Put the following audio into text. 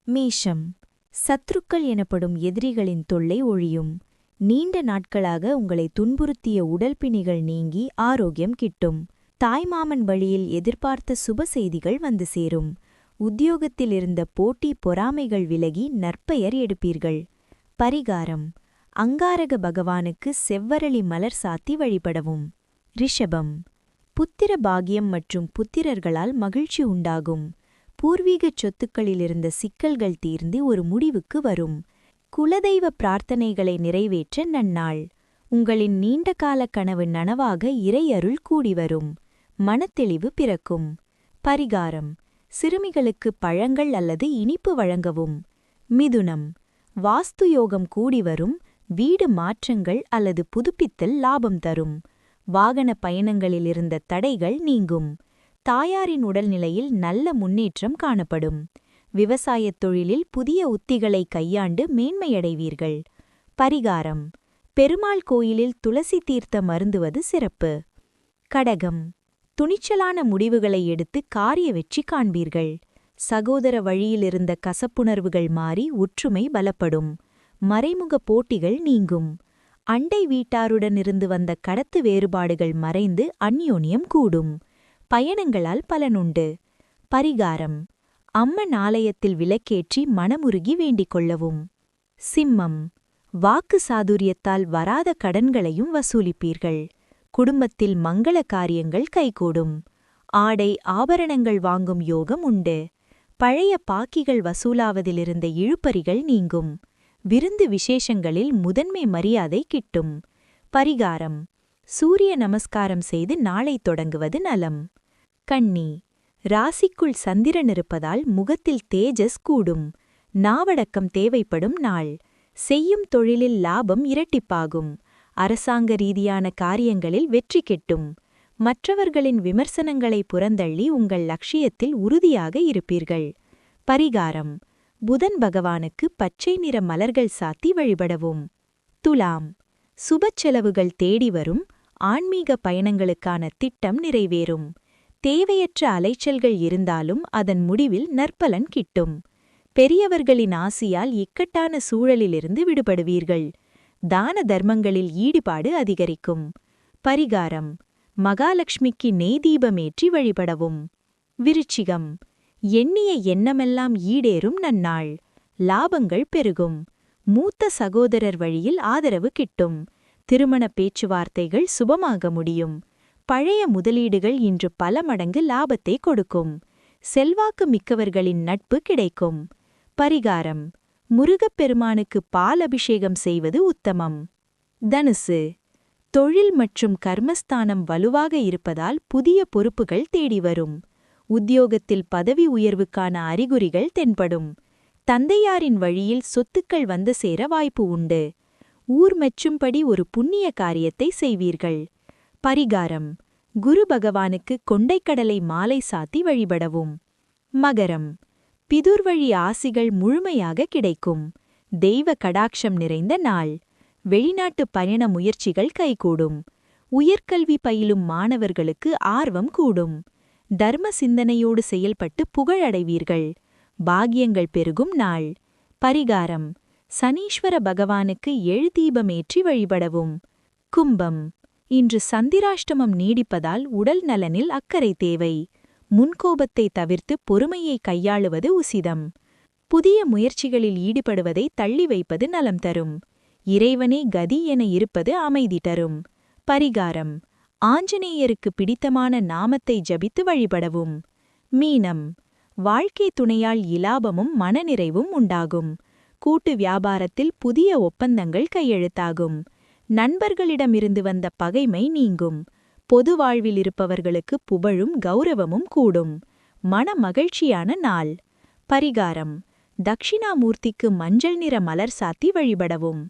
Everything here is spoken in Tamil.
மேஷம். சத்ருக்கள் எனப்படும் எதிரிகளின் தொல்லை ஒழியும். நீண்ட நாட்களாக உங்களை துன்புறுத்திய உடல்பிணிகள் நீங்கி ஆரோக்கியம் கிட்டும். தாய்மாமன் வழியில் எதிர்பார்த்த சுப செய்திகள் வந்து சேரும். உத்தியோகத்தில் இருந்த போட்டி பொறாமைகள் விலகி நற்பெயர் எடுப்பீர்கள். பரிகாரம்: அங்காரக பகவானுக்கு செவ்வரளி மலர் சாத்தி வழிபடவும். ரிஷபம். புத்திர பாக்கியம் மற்றும் புத்திரர்களால் மகிழ்ச்சி உண்டாகும். பூர்வீகச் சொத்துக்களிலிருந்த சிக்கல்கள் தீர்ந்து ஒரு முடிவுக்கு வரும். குலதெய்வ பிரார்த்தனைகளை நிறைவேற்ற நன்னாள். உங்களின் நீண்டகால கனவு நனவாக இறையருள் கூடி வரும். மனத்தெளிவு பிறக்கும். பரிகாரம்: சிறுமிகளுக்கு பழங்கள் அல்லது இனிப்பு வழங்கவும். மிதுனம். வாஸ்து யோகம் கூடி வரும். வீடு மாற்றங்கள் அல்லது புதுப்பித்தல் லாபம் தரும். வாகன பயணங்களில் இருந்த தடைகள் நீங்கும். தாயாரின் உடல்நிலையில் நல்ல முன்னேற்றம் காணப்படும். விவசாயத் தொழிலில் புதிய உத்திகளை கையாண்டு மேன்மையடைவீர்கள். பரிகாரம்: பெருமாள் கோயிலில் துளசி தீர்த்தம் அருந்துவது சிறப்பு. கடகம். துணிச்சலான முடிவுகளை எடுத்து காரிய வெற்றி காண்பீர்கள். சகோதர வழியிலிருந்த கசப்புணர்வுகள் மாறி ஒற்றுமை பலப்படும். மறைமுக போட்டிகள் நீங்கும். அண்டை வீட்டாருடனிருந்து வந்த கடத்து வேறுபாடுகள் மறைந்து அந்யோன்யம் கூடும். பயணங்களால் பலனுண்டு. பரிகாரம்: அம்மன் ஆலயத்தில் விளக்கேற்றி மனமுருகி வேண்டிக் கொள்ளவும். சிம்மம். வாக்கு சாதுரியத்தால் வராத கடன்களையும் வசூலிப்பீர்கள். குடும்பத்தில் மங்கள காரியங்கள் கைகூடும். ஆடை ஆபரணங்கள் வாங்கும் யோகம் உண்டு. பழைய பாக்கிகள் வசூலாவதிலிருந்த இழுபறிகள் நீங்கும். விருந்து விசேஷங்களில் முதன்மை மரியாதை கிட்டும். பரிகாரம்: சூரிய நமஸ்காரம் செய்து நாளை தொடங்குவது நலம். கன்னி. ராசிக்குள் சந்திரன் இருப்பதால் முகத்தில் தேஜஸ் கூடும். நாவடக்கம் தேவைப்படும் நாள். செய்யும் தொழிலில் லாபம் இரட்டிப்பாகும். அரசாங்க ரீதியான காரியங்களில் வெற்றி கிட்டும். மற்றவர்களின் விமர்சனங்களை புறந்தள்ளி உங்கள் லட்சியத்தில் உறுதியாக இருப்பீர்கள். பரிகாரம்: புதன் பகவானுக்கு பச்சை நிற மலர்கள் சாத்தி வழிபடவும். துலாம். சுபச் செலவுகள் தேடி வரும். ஆன்மீக பயணங்களுக்கான திட்டம் நிறைவேறும். தேவையற்ற அலைச்சல்கள் இருந்தாலும் அதன் முடிவில் நற்பலன் கிட்டும். பெரியவர்களின் ஆசியால் இக்கட்டான சூழலிலிருந்து விடுபடுவீர்கள். தான தர்மங்களில் ஈடுபாடு அதிகரிக்கும். பரிகாரம்: மகாலட்சுமிக்கு நெய்தீபமேற்றி வழிபடவும். விருச்சிகம். எண்ணிய எண்ணமெல்லாம் ஈடேறும் நன்னாள். லாபங்கள் பெருகும். மூத்த சகோதரர் வழியில் ஆதரவு கிட்டும். திருமண பேச்சுவார்த்தைகள் சுபமாக முடியும். பழைய முதலீடுகள் இன்று பல மடங்கு லாபத்தை கொடுக்கும். செல்வாக்கு மிக்கவர்களின் நட்பு கிடைக்கும். பரிகாரம்: முருகப்பெருமானுக்கு பால் அபிஷேகம் செய்வது உத்தமம். தனுசு. தொழில் மற்றும் கர்மஸ்தானம் வலுவாக இருப்பதால் புதிய பொறுப்புகள் தேடி வரும். உத்தியோகத்தில் பதவி உயர்வுக்கான அறிகுறிகள் தென்படும். தந்தையாரின் வழியில் சொத்துக்கள் வந்து சேர வாய்ப்பு உண்டு. ஊர் மெச்சும்படி ஒரு புண்ணிய காரியத்தை செய்வீர்கள். பரிகாரம்: குரு பகவானுக்கு கொண்டைக்கடலை மாலை சாத்தி வழிபடவும். மகரம். பிதுர்வழி ஆசிகள் முழுமையாக கிடைக்கும். தெய்வ கடாட்சம் நிறைந்த நாள். வெளிநாட்டு பயண முயற்சிகள் கைகூடும். உயர்கல்வி பயிலும் மாணவர்களுக்கு ஆர்வம் கூடும். தர்ம சிந்தனையோடு செயல்பட்டு புகழடைவீர்கள். பாக்கியங்கள் பெருகும் நாள். பரிகாரம்: சனீஸ்வர பகவானுக்கு எழுதீபமேற்றி வழிபடவும். கும்பம். இன்று சந்திராஷ்டமம் நீடிப்பதால் உடல் நலனில் அக்கறை தேவை. முன்கோபத்தை தவிர்த்து பொறுமையை கையாளுவது உசிதம். புதிய முயற்சிகளில் ஈடுபடுவதை தள்ளி வைப்பது நலம் தரும். இறைவனே கதி என இருப்பது அமைதி தரும். பரிகாரம்: ஆஞ்சநேயருக்கு பிடித்தமான நாமத்தை ஜபித்து வழிபடவும். மீனம். வாழ்க்கை துணையால் இலாபமும் மனநிறைவும் உண்டாகும். கூட்டு வியாபாரத்தில் புதிய ஒப்பந்தங்கள் கையெழுத்தாகும். நண்பர்களிடமிருந்து வந்த பகைமை நீங்கும். பொது வாழ்வில் இருப்பவர்களுக்கு புகழும் கௌரவமும் கூடும். மன மகிழ்ச்சியான நாள். பரிகாரம்: தக்ஷிணாமூர்த்திக்கு மஞ்சள் நிற மலர் சாத்தி வழிபடவும்.